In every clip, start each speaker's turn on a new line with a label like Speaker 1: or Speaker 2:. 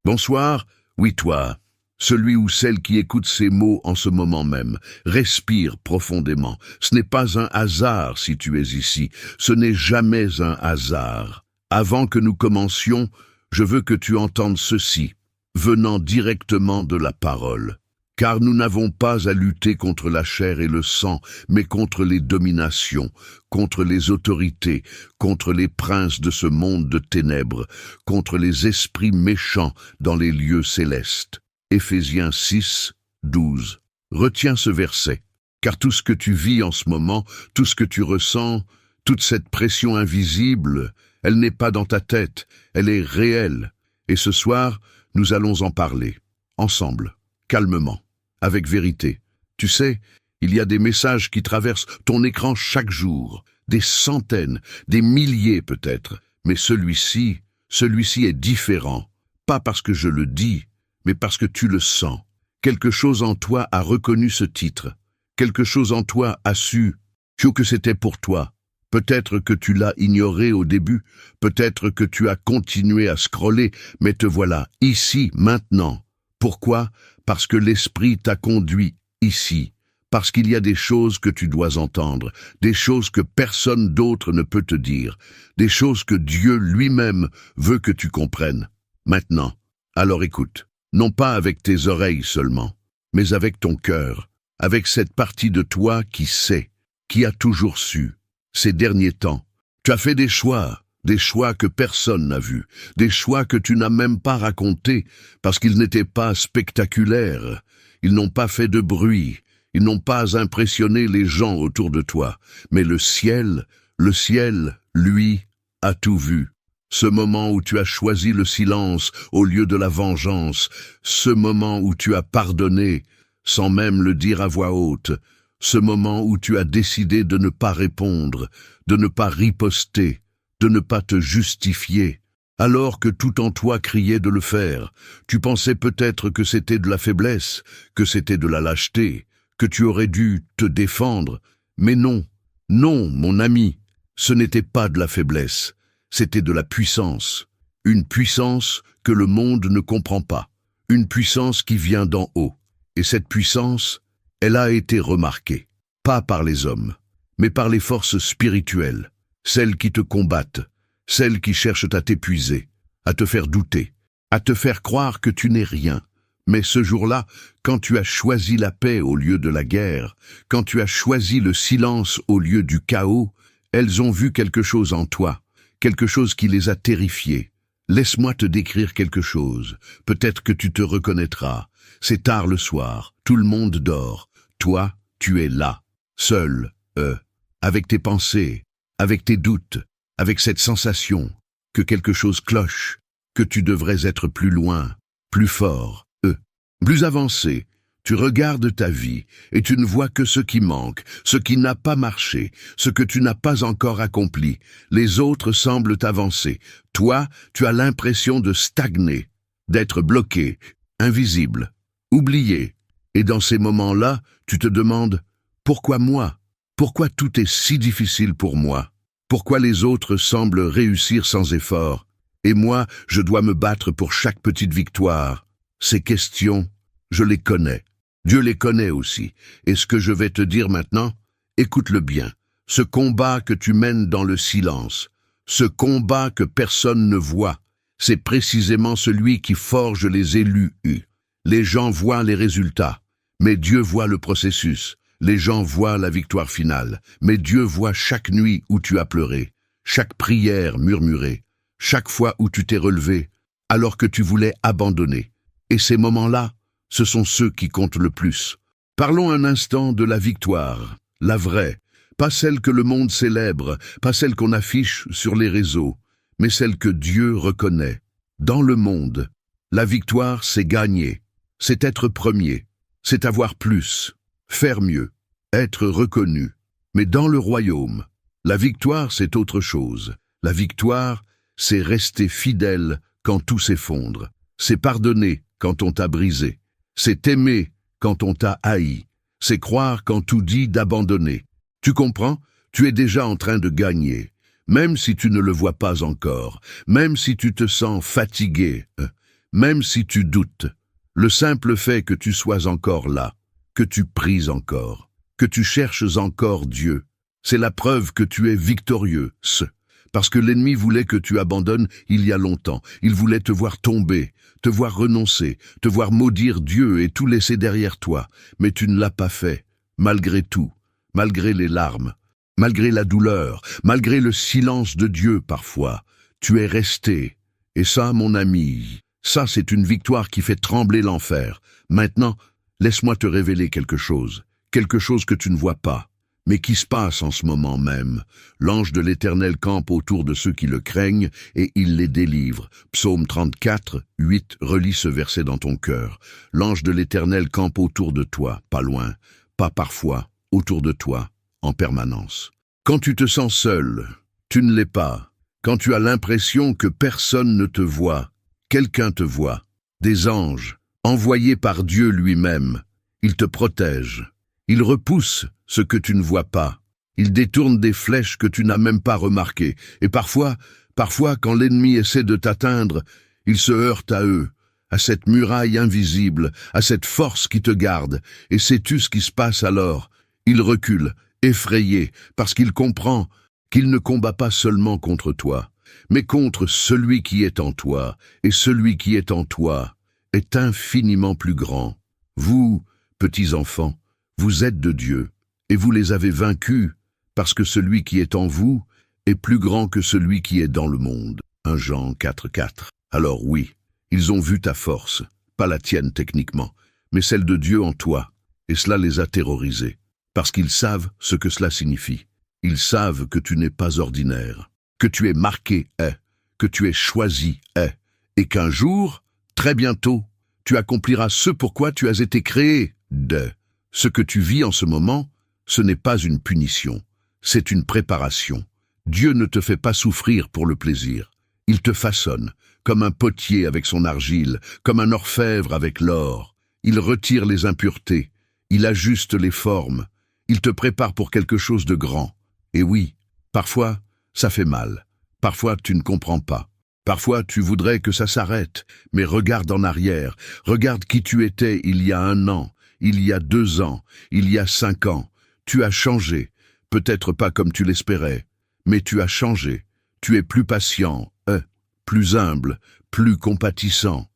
Speaker 1: Bonsoir, oui toi, celui ou celle qui écoute ces mots en ce moment même. Respire profondément. Ce n'est pas un hasard si tu es ici. Ce n'est jamais un hasard. Avant que nous commencions, je veux que tu entendes ceci, venant directement de la parole. Car nous n'avons pas à lutter contre la chair et le sang, mais contre les dominations, contre les autorités, contre les princes de ce monde de ténèbres, contre les esprits méchants dans les lieux célestes. Éphésiens 6, 12. Retiens ce verset, car tout ce que tu vis en ce moment, tout ce que tu ressens, toute cette pression invisible, elle n'est pas dans ta tête, elle est réelle. Et ce soir, nous allons en parler, ensemble, calmement, avec vérité. Tu sais, il y a des messages qui traversent ton écran chaque jour, des centaines, des milliers peut-être, mais celui-ci est différent, pas parce que je le dis, mais parce que tu le sens. Quelque chose en toi a reconnu ce titre, quelque chose en toi a su que c'était pour toi. Peut-être que tu l'as ignoré au début, peut-être que tu as continué à scroller, mais te voilà, ici, maintenant. Pourquoi? Parce que l'Esprit t'a conduit ici, parce qu'il y a des choses que tu dois entendre, des choses que personne d'autre ne peut te dire, des choses que Dieu lui-même veut que tu comprennes. Maintenant, alors écoute, non pas avec tes oreilles seulement, mais avec ton cœur, avec cette partie de toi qui sait, qui a toujours su. Ces derniers temps, tu as fait des choix que personne n'a vus, des choix que tu n'as même pas racontés parce qu'ils n'étaient pas spectaculaires, ils n'ont pas fait de bruit, ils n'ont pas impressionné les gens autour de toi, mais le ciel, lui, a tout vu. Ce moment où tu as choisi le silence au lieu de la vengeance, ce moment où tu as pardonné sans même le dire à voix haute, ce moment où tu as décidé de ne pas répondre, de ne pas riposter, de ne pas te justifier, alors que tout en toi criait de le faire. Tu pensais peut-être que c'était de la faiblesse, que c'était de la lâcheté, que tu aurais dû te défendre. Mais non, non, mon ami, ce n'était pas de la faiblesse, c'était de la puissance. Une puissance que le monde ne comprend pas, une puissance qui vient d'en haut. Et cette puissance, elle a été remarquée, pas par les hommes, mais par les forces spirituelles, celles qui te combattent, celles qui cherchent à t'épuiser, à te faire douter, à te faire croire que tu n'es rien. Mais ce jour-là, quand tu as choisi la paix au lieu de la guerre, quand tu as choisi le silence au lieu du chaos, elles ont vu quelque chose en toi, quelque chose qui les a terrifiées. Laisse-moi te décrire quelque chose, peut-être que tu te reconnaîtras. C'est tard le soir, tout le monde dort. Toi, tu es là, seul, avec tes pensées, avec tes doutes, avec cette sensation que quelque chose cloche, que tu devrais être plus loin, plus fort, plus avancé. Tu regardes ta vie et tu ne vois que ce qui manque, ce qui n'a pas marché, ce que tu n'as pas encore accompli. Les autres semblent avancer. Toi, tu as l'impression de stagner, d'être bloqué, invisible, oublié. Et dans ces moments-là, tu te demandes « Pourquoi moi? Pourquoi tout est si difficile pour moi? Pourquoi les autres semblent réussir sans effort? Et moi, je dois me battre pour chaque petite victoire ?» Ces questions, je les connais. Dieu les connaît aussi. Et ce que je vais te dire maintenant, écoute-le bien. Ce combat que tu mènes dans le silence, ce combat que personne ne voit, c'est précisément celui qui forge les élus. Les gens voient les résultats, mais Dieu voit le processus. Les gens voient la victoire finale, mais Dieu voit chaque nuit où tu as pleuré, chaque prière murmurée, chaque fois où tu t'es relevé, alors que tu voulais abandonner. Et ces moments-là, ce sont ceux qui comptent le plus. Parlons un instant de la victoire, la vraie, pas celle que le monde célèbre, pas celle qu'on affiche sur les réseaux, mais celle que Dieu reconnaît. Dans le monde, la victoire, c'est gagner, c'est être premier, c'est avoir plus, faire mieux, être reconnu. Mais dans le royaume, la victoire, c'est autre chose. La victoire, c'est rester fidèle quand tout s'effondre. C'est pardonner quand on t'a brisé. C'est aimer quand on t'a haï. C'est croire quand tout dit d'abandonner. Tu comprends? Tu es déjà en train de gagner. Même si tu ne le vois pas encore, même si tu te sens fatigué, même si tu doutes. Le simple fait que tu sois encore là, que tu pries encore, que tu cherches encore Dieu, c'est la preuve que tu es victorieux, parce que l'ennemi voulait que tu abandonnes il y a longtemps. Il voulait te voir tomber, te voir renoncer, te voir maudire Dieu et tout laisser derrière toi. Mais tu ne l'as pas fait, malgré tout, malgré les larmes, malgré la douleur, malgré le silence de Dieu parfois. Tu es resté. Et ça, mon ami, ça c'est une victoire qui fait trembler l'enfer. Maintenant, laisse-moi te révéler quelque chose que tu ne vois pas, mais qui se passe en ce moment même. L'ange de l'Éternel campe autour de ceux qui le craignent et il les délivre. Psaume 34, 8, relis ce verset dans ton cœur. L'ange de l'Éternel campe autour de toi, pas loin, pas parfois, autour de toi, en permanence. Quand tu te sens seul, tu ne l'es pas. Quand tu as l'impression que personne ne te voit, quelqu'un te voit. Des anges, envoyés par Dieu lui-même, ils te protègent. Ils repoussent ce que tu ne vois pas. Ils détournent des flèches que tu n'as même pas remarquées. Et parfois, quand l'ennemi essaie de t'atteindre, il se heurte à eux, à cette muraille invisible, à cette force qui te garde. Et sais-tu ce qui se passe alors? Il recule, effrayé, parce qu'il comprend qu'il ne combat pas seulement contre toi, mais contre celui qui est en toi. Et celui qui est en toi est infiniment plus grand. Vous, petits enfants, vous êtes de Dieu, et vous les avez vaincus, parce que celui qui est en vous est plus grand que celui qui est dans le monde. 1 Jean 4, 4. Alors oui, ils ont vu ta force, pas la tienne techniquement, mais celle de Dieu en toi, et cela les a terrorisés, parce qu'ils savent ce que cela signifie. Ils savent que tu n'es pas ordinaire, que tu es marqué, que tu es choisi, et qu'un jour, très bientôt, tu accompliras ce pourquoi tu as été créé. Ce que tu vis en ce moment, ce n'est pas une punition, c'est une préparation. Dieu ne te fait pas souffrir pour le plaisir. Il te façonne, comme un potier avec son argile, comme un orfèvre avec l'or. Il retire les impuretés, il ajuste les formes, il te prépare pour quelque chose de grand. Et oui, parfois, ça fait mal. Parfois, tu ne comprends pas. Parfois, tu voudrais que ça s'arrête. Mais regarde en arrière, regarde qui tu étais il y a 1 an, il y a 2 ans, il y a 5 ans. Tu as changé, peut-être pas comme tu l'espérais, mais tu as changé. Tu es plus patient, plus humble, plus compatissant.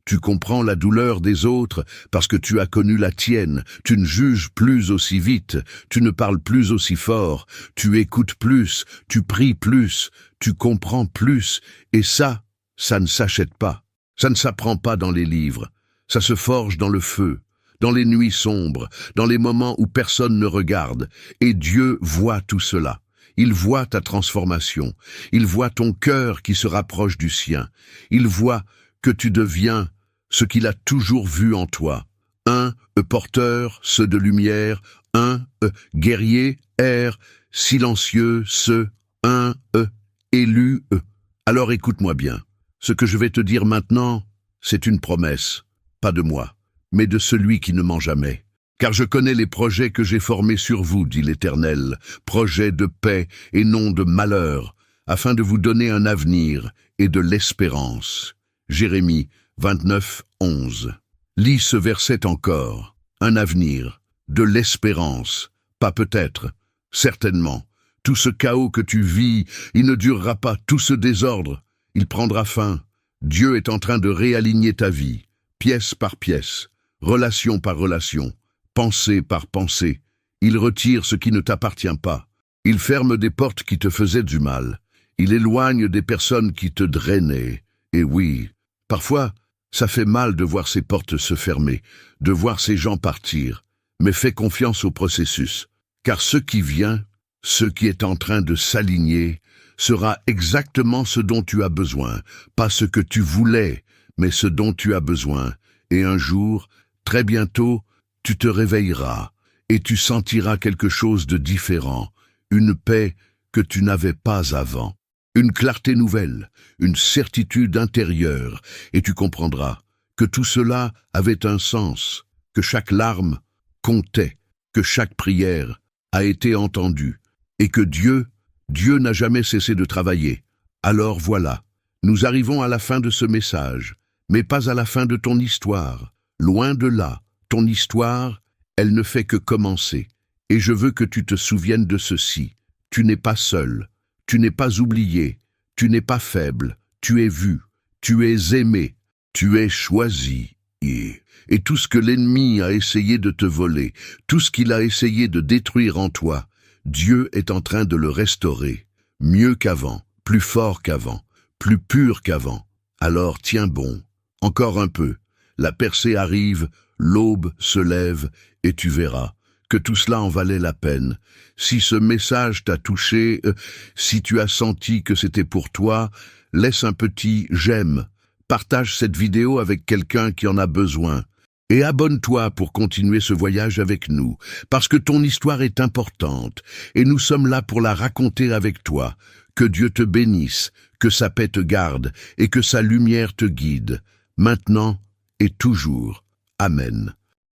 Speaker 1: Tu comprends la douleur des autres parce que tu as connu la tienne. Tu ne juges plus aussi vite, tu ne parles plus aussi fort, tu écoutes plus, tu pries plus, tu comprends plus. Et ça ne s'achète pas. Ça ne s'apprend pas dans les livres. Ça se forge dans le feu, dans les nuits sombres, dans les moments où personne ne regarde. Et Dieu voit tout cela. Il voit ta transformation. Il voit ton cœur qui se rapproche du sien. Il voit que tu deviens ce qu'il a toujours vu en toi. Porteur, de lumière. Guerrier, silencieux, élu. Alors écoute-moi bien. Ce que je vais te dire maintenant, c'est une promesse, pas de moi, mais de celui qui ne ment jamais. Car je connais les projets que j'ai formés sur vous, dit l'Éternel, projets de paix et non de malheur, afin de vous donner un avenir et de l'espérance. Jérémie 29, 11. Lis ce verset encore. Un avenir, de l'espérance, pas peut-être, certainement. Tout ce chaos que tu vis, il ne durera pas, tout ce désordre, il prendra fin. Dieu est en train de réaligner ta vie, pièce par pièce, relation par relation, pensée par pensée. Il retire ce qui ne t'appartient pas. Il ferme des portes qui te faisaient du mal. Il éloigne des personnes qui te drainaient. Et oui, parfois, ça fait mal de voir ces portes se fermer, de voir ces gens partir. Mais fais confiance au processus, car ce qui vient, ce qui est en train de s'aligner, sera exactement ce dont tu as besoin, pas ce que tu voulais, mais ce dont tu as besoin. Et un jour, très bientôt, tu te réveilleras et tu sentiras quelque chose de différent, une paix que tu n'avais pas avant, une clarté nouvelle, une certitude intérieure, et tu comprendras que tout cela avait un sens, que chaque larme comptait, que chaque prière a été entendue, et que Dieu n'a jamais cessé de travailler. Alors voilà, nous arrivons à la fin de ce message, mais pas à la fin de ton histoire. Loin de là, ton histoire, elle ne fait que commencer. Et je veux que tu te souviennes de ceci. Tu n'es pas seul, tu n'es pas oublié, tu n'es pas faible, tu es vu, tu es aimé, tu es choisi. Et tout ce que l'ennemi a essayé de te voler, tout ce qu'il a essayé de détruire en toi, Dieu est en train de le restaurer, mieux qu'avant, plus fort qu'avant, plus pur qu'avant. Alors tiens bon, encore un peu, la percée arrive, l'aube se lève, et tu verras que tout cela en valait la peine. Si ce message t'a touché, si tu as senti que c'était pour toi, laisse un petit « j'aime ». Partage cette vidéo avec quelqu'un qui en a besoin. Et abonne-toi pour continuer ce voyage avec nous, parce que ton histoire est importante, et nous sommes là pour la raconter avec toi. Que Dieu te bénisse, que sa paix te garde, et que sa lumière te guide, maintenant et toujours. Amen.